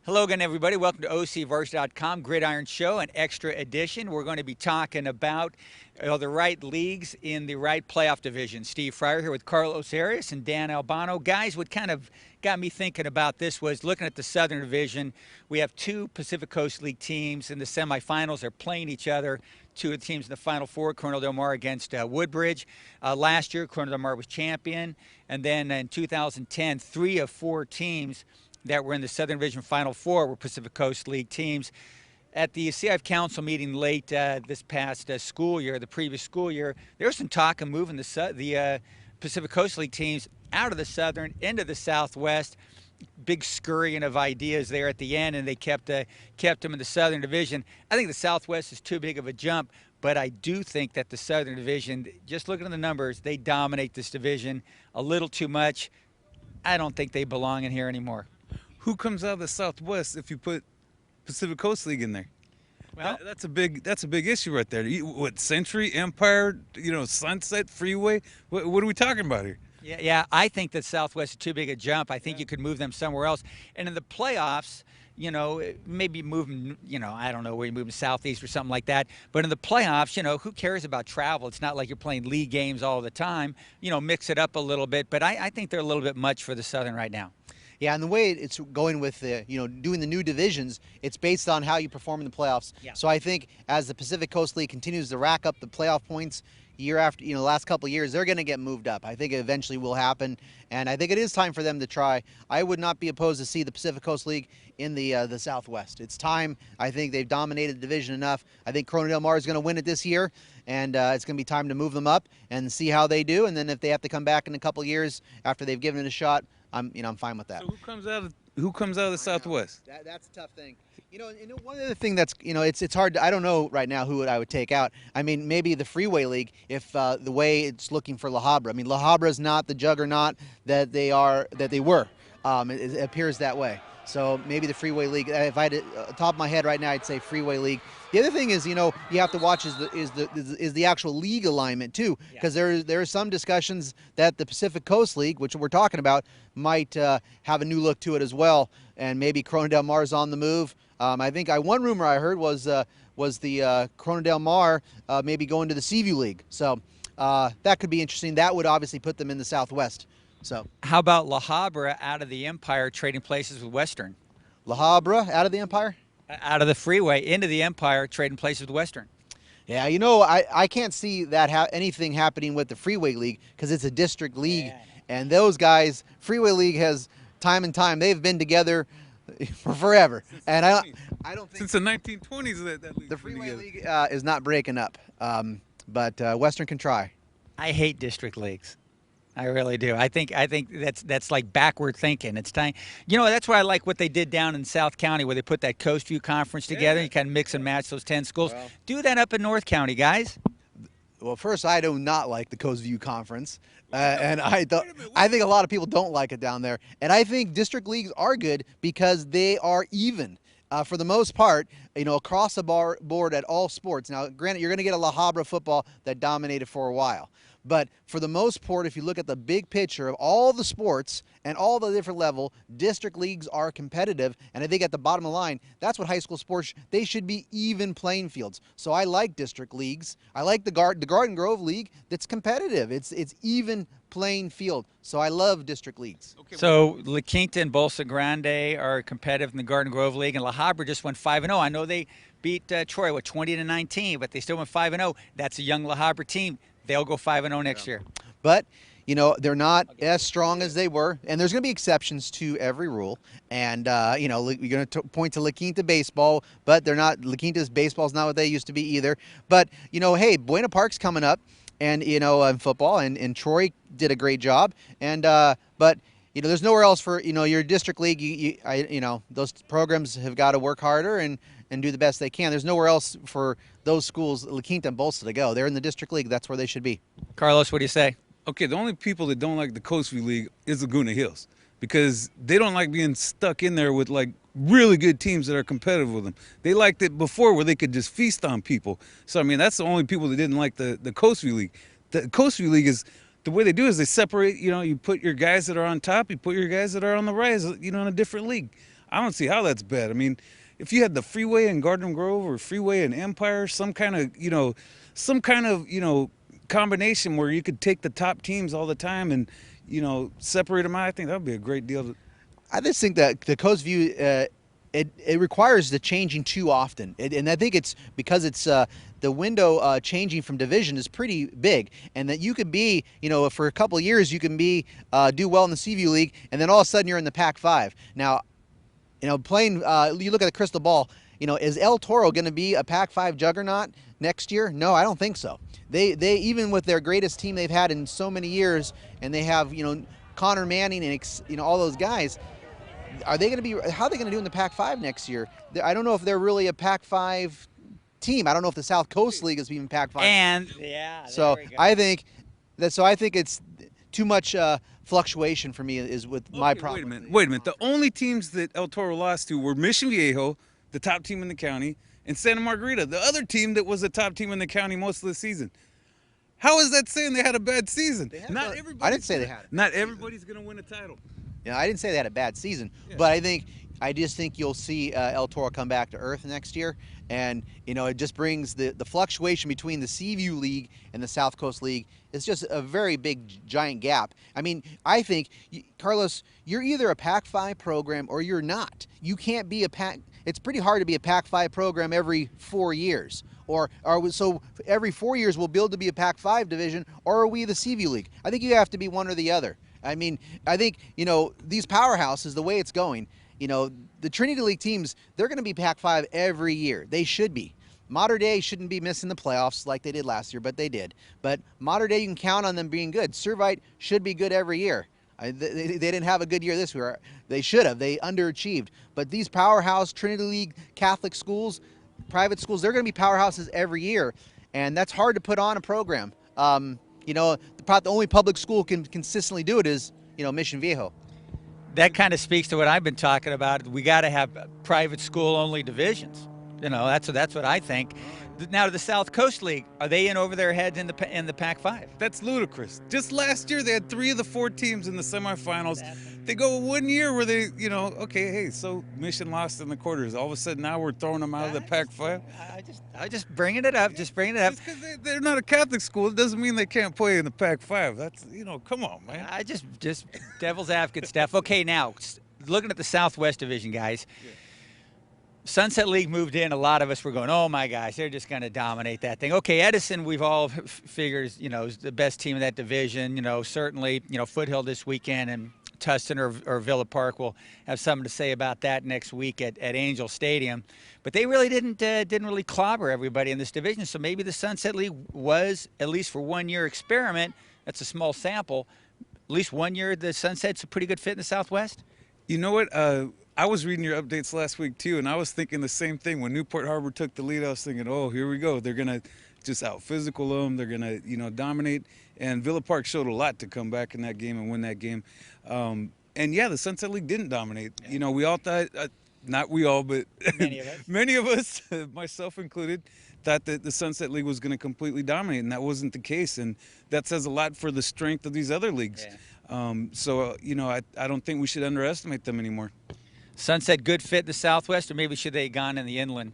Hello again, everybody. Welcome to OCVarsity.com Gridiron Show, an extra edition. We're going to be talking about the right leagues in the right playoff division. Steve Fryer here with Carlos Arias and Dan Albano. Guys, what kind of got me thinking about this was looking at the Southern Division. We have two Pacific Coast League teams in the semifinals. They're playing each other. Two of the teams in the Final Four, Coronel Del Mar against Woodbridge. Last year, Coronel Del Mar was champion. And then in 2010, 3 of 4 teams that were in the Southern Division Final Four were Pacific Coast League teams. At the CIF Council meeting late this past school year, the previous school year, there was some talk of moving the Pacific Coast League teams out of the Southern into the Southwest. Big scurrying of ideas there at the end, and they kept them in the Southern Division. I think the Southwest is too big of a jump, but I do think that the Southern Division, just looking at the numbers, they dominate this division a little too much. I don't think they belong in here anymore. Who comes out of the Southwest if you put Pacific Coast League in there? Well, that's a big issue right there. What, Century, Empire, Sunset, Freeway? What are we talking about here? Yeah, I think that Southwest is too big a jump. I think you could move them somewhere else. And in the playoffs, maybe move them, I don't know, where you move them southeast or something like that. But in the playoffs, who cares about travel? It's not like you're playing league games all the time. Mix it up a little bit. But I think they're a little bit much for the Southern right now. Yeah, and the way it's going with doing the new divisions, it's based on how you perform in the playoffs. Yeah. So I think as the Pacific Coast League continues to rack up the playoff points year after, the last couple of years, they're going to get moved up. I think it eventually will happen, and I think it is time for them to try. I would not be opposed to see the Pacific Coast League in the Southwest. It's time. I think they've dominated the division enough. I think Coronel Del Mar is going to win it this year, and it's going to be time to move them up and see how they do. And then if they have to come back in a couple of years after they've given it a shot, I'm fine with that. So who comes out of the Southwest? That's a tough thing. One other thing that's it's hard. I don't know right now who I would take out. I mean, maybe the Freeway League if the way it's looking for La Habra. I mean, La Habra is not the juggernaut that they were. It appears that way. So maybe the Freeway League. If I had it top of my head right now, I'd say Freeway League. The other thing is, you have to watch is the actual league alignment too, because there are some discussions that the Pacific Coast League, which we're talking about, might have a new look to it as well, and maybe Coronel Del Mar is on the move. I think one rumor I heard was the Coronel Del Mar maybe going to the Seaview League. So that could be interesting. That would obviously put them in the Southwest. So how about La Habra out of the Empire trading places with Western? La Habra out of the Empire? Out of the Freeway into the Empire trading places with Western. Yeah, I can't see that anything happening with the Freeway League because it's a district league. Yeah. And those guys, Freeway League has time and time, they've been together for forever. And I don't think since the 1920s that league. The Freeway League is not breaking up, but Western can try. I hate district leagues. I really do. I think that's like backward thinking. It's time. That's why I like what they did down in South County, where they put that Coast View Conference together. Yeah. You kind of mix and match those 10 schools. Well, do that up in North County, guys. Well, first, I do not like the Coast View Conference, and I think a lot of people don't like it down there. And I think district leagues are good because they are even. For the most part, across the board at all sports. Now, granted, you're going to get a La Habra football that dominated for a while. But for the most part, if you look at the big picture of all the sports and all the different level, district leagues are competitive. And I think at the bottom of the line, that's what high school sports, they should be even playing fields. So I like district leagues. I like the Garden Grove League that's competitive. It's even playing field. So I love district leagues. Okay, so La Quinta and Bolsa Grande are competitive in the Garden Grove League, and La Habra just went 5-0. I know they beat Troy, 20-19, but they still went 5-0. That's a young La Habra team. They'll go 5-0 next year. But, they're not as strong as they were. And there's going to be exceptions to every rule. And, you're going to point to La Quinta baseball, but they're not. La Quinta's baseball is not what they used to be either. But, hey, Buena Park's coming up, and, in football, and Troy did a great job. And, but, there's nowhere else for, your district league. Those programs have got to work harder and do the best they can. There's nowhere else for those schools, La Quinta and Bolsa, to go. They're in the district league. That's where they should be. Carlos, what do you say? Okay, the only people that don't like the Coast View League is Laguna Hills because they don't like being stuck in there with, really good teams that are competitive with them. They liked it before where they could just feast on people. So, that's the only people that didn't like the Coast View League. The Coast View League is the way they do is they separate, you put your guys that are on top, you put your guys that are on the rise, in a different league. I don't see how that's bad. I mean, if you had the Freeway in Garden Grove or Freeway in Empire, some kind of, combination where you could take the top teams all the time and, separate them out, I think that would be a great deal. I just think that the Coast View, it requires the changing too often, and I think it's because it's the window changing from division is pretty big, and that you could be, for a couple of years you can be do well in the Seaview League, and then all of a sudden you're in the Pac-5. Now, playing, you look at the crystal ball. Is El Toro going to be a Pac-5 juggernaut next year? No, I don't think so. They even with their greatest team they've had in so many years, and they have Connor Manning and all those guys. Are they going to be? How are they going to do in the Pac-5 next year? I don't know if they're really a Pac-5 team. I don't know if the South Coast League is even Pac-5. And yeah, so I think that. So I think it's too much fluctuation for me is with my problem. Wait a minute. The only teams that El Toro lost to were Mission Viejo, the top team in the county, and Santa Margarita, the other team that was the top team in the county most of the season. How is that saying they had a bad season? I didn't say they had. Not everybody's going to win a title. Yeah, I didn't say they had a bad season, but I just think you'll see El Toro come back to earth next year, and it just brings the fluctuation between the Seaview League and the South Coast League. It's just a very big, giant gap. I mean, I think, Carlos, you're either a Pac-5 program or you're not. You can't be a Pac. It's pretty hard to be a Pac-5 program every 4 years. So every 4 years we'll build to be a Pac-5 division, or are we the Seaview League? I think you have to be one or the other. I mean, I think, these powerhouses, the way it's going, the Trinity League teams, they're going to be Pac-5 every year. They should be. Mater Dei shouldn't be missing the playoffs like they did last year, but they did. But Mater Dei, you can count on them being good. Servite should be good every year. They didn't have a good year this year. They should have. They underachieved. But these powerhouse Trinity League Catholic schools, private schools, they're going to be powerhouses every year. And that's hard to put on a program. The only public school can consistently do it is, Mission Viejo. That kind of speaks to what I've been talking about. We got to have private school only divisions. That's what I think. Now, the South Coast League, are they in over their heads in the Pac-5? That's ludicrous. Just last year, they had 3 of the 4 teams in the semifinals. They go 1 year where they, so Mission lost in the quarters. All of a sudden, now we're throwing them out of the Pac-5. I just bringing it up. Just bringing it up. Just because they're not a Catholic school, it doesn't mean they can't play in the Pac-5. That's, come on, man. I just devil's advocate stuff. Okay, now looking at the Southwest Division, guys. Yeah. Sunset League moved in. A lot of us were going, oh my gosh, they're just going to dominate that thing. Okay, Edison, we've all figured, is the best team in that division. Certainly, Foothill this weekend and Tustin or Villa Park will have something to say about that next week at Angel Stadium. But they really didn't really clobber everybody in this division. So maybe the Sunset League was, at least for 1 year experiment, that's a small sample, at least 1 year the Sunset's a pretty good fit in the Southwest. You know what? I was reading your updates last week too, and I was thinking the same thing. When Newport Harbor took the lead, I was thinking, oh, here we go. They're going to just out-physical them. They're going to, dominate. And Villa Park showed a lot to come back in that game and win that game. And, the Sunset League didn't dominate. Yeah. We all thought, not we all, but many of us, myself included, thought that the Sunset League was going to completely dominate, and that wasn't the case. And that says a lot for the strength of these other leagues. Yeah. I don't think we should underestimate them anymore. Sunset good fit in the Southwest, or maybe should they have gone in the inland?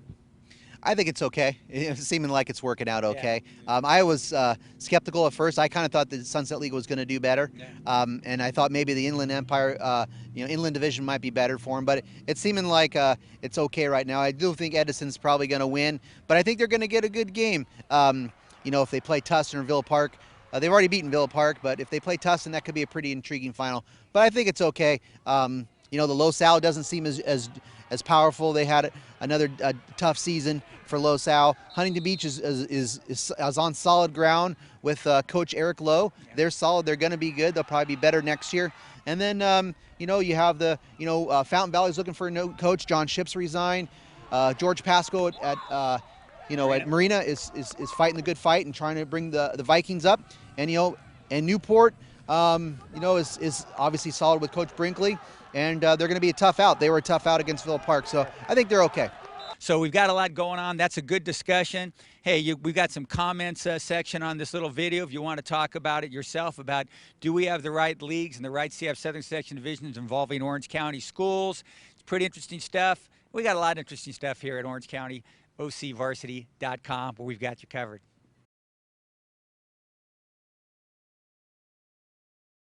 I think it's okay. It's seeming like it's working out okay. Yeah. I was skeptical at first. I kind of thought the Sunset League was going to do better, and I thought maybe the Inland Empire, Inland Division might be better for them. But it's seeming like it's okay right now. I do think Edison's probably going to win, but I think they're going to get a good game. If they play Tustin or Villa Park. They've already beaten Villa Park, but if they play Tustin, that could be a pretty intriguing final. But I think it's okay. The Los Al doesn't seem as powerful. They had another tough season for Los Al. Huntington Beach is on solid ground with Coach Eric Lowe. They're solid. They're going to be good. They'll probably be better next year. And then you have the Fountain Valley's looking for a new coach. John Ships resigned. George Pasco at Marina is fighting the good fight and trying to bring the Vikings up. And Newport is obviously solid with Coach Brinkley. And they're going to be a tough out. They were a tough out against Villa Park, so I think they're okay. So we've got a lot going on. That's a good discussion. Hey, we've got some comments section on this little video if you want to talk about it yourself, about do we have the right leagues and the right CF Southern Section divisions involving Orange County schools. It's pretty interesting stuff. We got a lot of interesting stuff here at Orange County, OCVarsity.com, where we've got you covered.